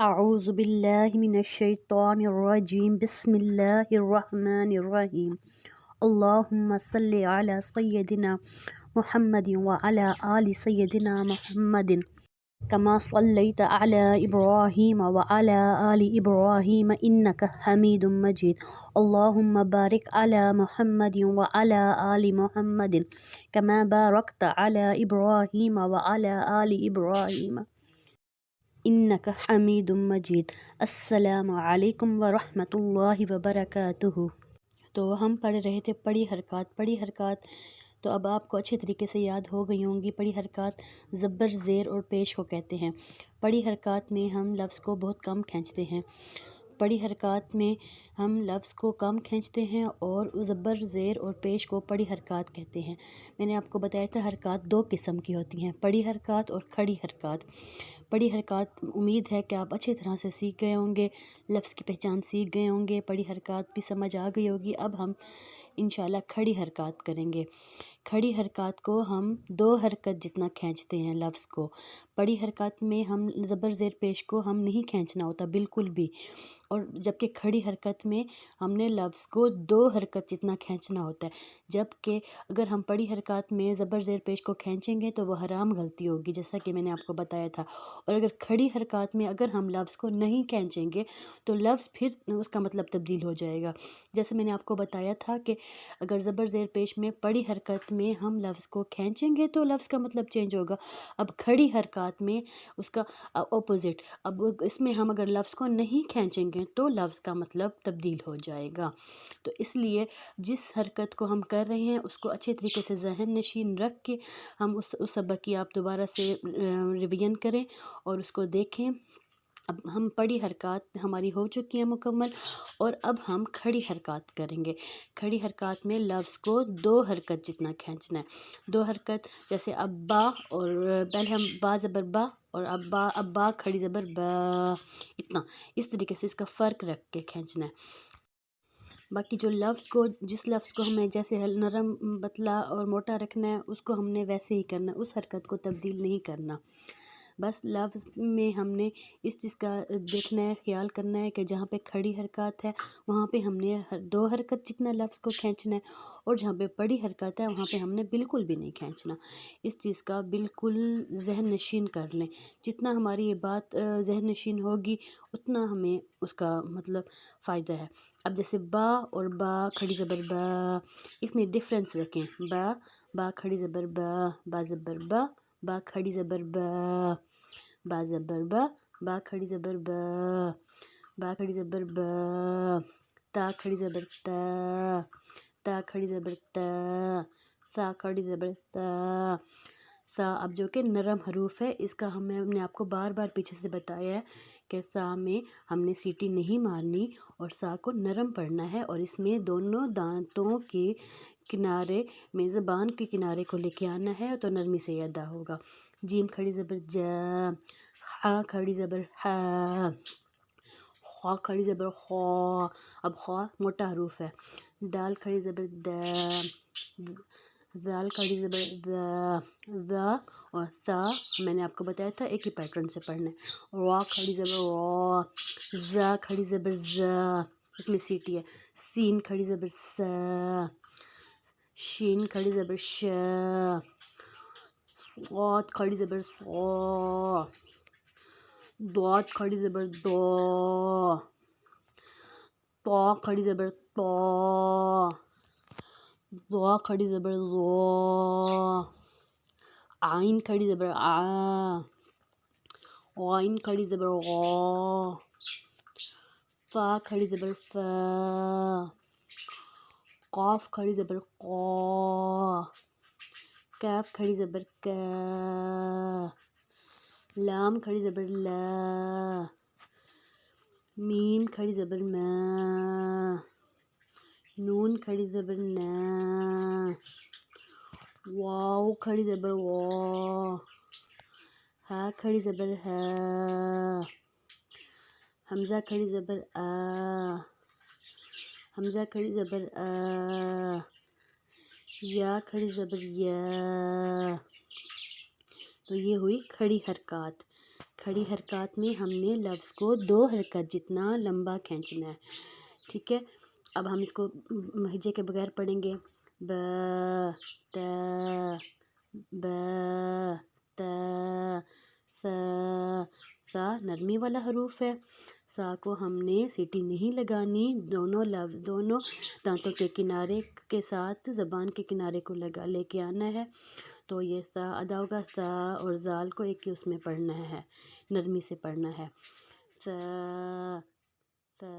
أعوذ بالله من الشيطان الرجيم بسم الله الرحمن الرحيم اللهم صل على سيدنا محمد وعلى آل سيدنا محمد كما صليت على إبراهيم وعلى آل إبراهيم إنك حميد مجيد اللهم بارك على محمد وعلى آل محمد كما باركت على إبراهيم وعلى آل إبراهيم انک حمید مجید۔ السلام علیکم ورحمۃ اللہ وبرکاتہ۔ تو ہم پڑھ رہے تھے پڑی حرکات تو اب آپ کو اچھے طریقے سے یاد ہو گئی ہوں گی۔ پڑی حرکات زبر، زیر اور پیش کو کہتے ہیں۔ پڑی حرکات میں ہم لفظ کو بہت کم کھینچتے ہیں۔ پڑی حرکات میں ہم لفظ کو کم کھینچتے ہیں اور زبر، زیر اور پیش کو پڑی حرکات کہتے ہیں۔ میں نے آپ کو بتایا تھا حرکات دو قسم کی ہوتی ہیں، پڑی حرکات اور کھڑی حرکات۔ پڑی حرکات امید ہے کہ آپ اچھی طرح سے سیکھ گئے ہوں گے، لفظ کی پہچان سیکھ گئے ہوں گے، پڑی حرکات بھی سمجھ آ گئی ہوگی۔ اب ہم انشاءاللہ کھڑی حرکات کریں گے۔ کھڑی حرکات کو ہم دو حرکت جتنا کھینچتے ہیں لفظ کو۔ پڑی حرکات میں ہم زبر، زیر، پیش کو ہم نہیں کھینچنا ہوتا بالکل بھی، اور جبکہ کھڑی حرکت میں ہم نے لفظ کو دو حرکت جتنا کھینچنا ہوتا ہے۔ جبکہ اگر ہم پڑی حرکات میں زبر، زیر، پیش کو کھینچیں گے تو وہ حرام غلطی ہوگی، جیسا کہ میں نے آپ کو بتایا تھا۔ اور اگر کھڑی حرکات میں اگر ہم لفظ کو نہیں کھینچیں گے تو لفظ پھر اس کا مطلب تبدیل ہو جائے گا۔ جیسے میں نے آپ کو بتایا تھا کہ اگر زبر، زیر، پیش میں پڑی حرکت میں ہم لفظ کو کھینچیں گے تو لفظ کا مطلب چینج ہوگا۔ اب کھڑی حرکات میں اس کا اپوزٹ، اب اس میں ہم اگر لفظ کو نہیں کھینچیں گے تو لفظ کا مطلب تبدیل ہو جائے گا۔ تو اس لیے جس حرکت کو ہم کر رہے ہیں اس کو اچھے طریقے سے ذہن نشین رکھ کے ہم اس سبق کی آپ دوبارہ سے ریویژن کریں اور اس کو دیکھیں۔ اب ہم پڑی حرکات ہماری ہو چکی ہیں مکمل، اور اب ہم کھڑی حرکات کریں گے۔ کھڑی حرکات میں لفظ کو دو حرکت جتنا کھینچنا ہے۔ دو حرکت جیسے اب با، اور پہلے ہم با زبر با، اور اب با کھڑی زبر با، اتنا اس طریقے سے اس کا فرق رکھ کے کھینچنا ہے۔ باقی جو لفظ کو، جس لفظ کو ہمیں جیسے نرم، پتلا اور موٹا رکھنا ہے اس کو ہم نے ویسے ہی کرنا ہے، اس حرکت کو تبدیل نہیں کرنا۔ بس لفظ میں ہم نے اس چیز کا دیکھنا ہے، خیال کرنا ہے کہ جہاں پہ کھڑی حرکات ہے وہاں پہ ہم نے دو حرکت جتنا لفظ کو کھینچنا ہے، اور جہاں پہ پڑی حرکات ہے وہاں پہ ہم نے بالکل بھی نہیں کھینچنا۔ اس چیز کا بالکل ذہن نشین کر لیں۔ جتنا ہماری یہ بات ذہن نشین ہوگی اتنا ہمیں اس کا مطلب فائدہ ہے۔ اب جیسے با اور با کھڑی زبر با، اس میں ڈفرینس رکھیں۔ با کھڑی زبر با زبر با کھڑی زبر با زبر با کھڑی زبر با کھڑی زبر تا کھڑی زبر تا کھڑی زبر تا کھڑی زبر تا۔ اب جو کہ نرم حروف ہے، اس کا ہم نے آپ کو بار بار پیچھے سے بتایا ہے کہ سا میں ہم نے سیٹی نہیں مارنی اور سا کو نرم پڑھنا ہے، اور اس میں دونوں دانتوں کے کنارے میں زبان کے کنارے کو لے کے آنا ہے تو نرمی سے ادا ہوگا۔ جیم کھڑی زبر جا، ہا کھڑی زبر ہا، خا کھڑی زبر خا، اب خا موٹا حروف ہے۔ دال کھڑی زبر دا، دال کھڑی زبر دا، اور تا میں نے آپ کو بتایا تھا ایک ہی پیٹرن سے پڑھنا ہے۔ وا کھڑی زبر وا، زا کھڑی زبر زا، اس میں سیٹی ہے۔ سین کھڑی زبر سا، شین کھڑی زبر شا، صاد کھڑی زبر صا، ضاد کھڑی زبر ضا، طا کھڑی زبر طا، ضا کھڑی زبر ضا، عین کھڑی زبر آ، غین کھڑی زبر غا، فا کھڑی زبر فا، قاف کھڑی زبر قا، کاف کھڑی زبر کا، لام کھڑی زبر لا، میم کھڑی زبر ما، نون کھڑی زبر نا، واو کھڑی زبر وا، ہا کھڑی زبر ہا، حمزہ کھڑی زبر آ، حمزہ کھڑی زبر آ، یا کھڑی زبر یا۔ تو یہ ہوئی کھڑی حرکات۔ کھڑی حرکات میں ہم نے لفظ کو 2 حرکت جتنا لمبا کھینچنا ہے، ٹھیک ہے۔ اب ہم اس کو ہجے کے بغیر پڑھیں گے، ب ت ب ت س سا نرمی والا حروف ہے، سا کو ہم نے سیٹی نہیں لگانی، دونوں دانتوں کے کنارے کے ساتھ زبان کے کنارے کو لے کے آنا ہے، تو یہ سا ادا ہوگا۔ سا اور زال کو ایک ہی اس میں پڑھنا ہے، نرمی سے پڑھنا ہے، سا سا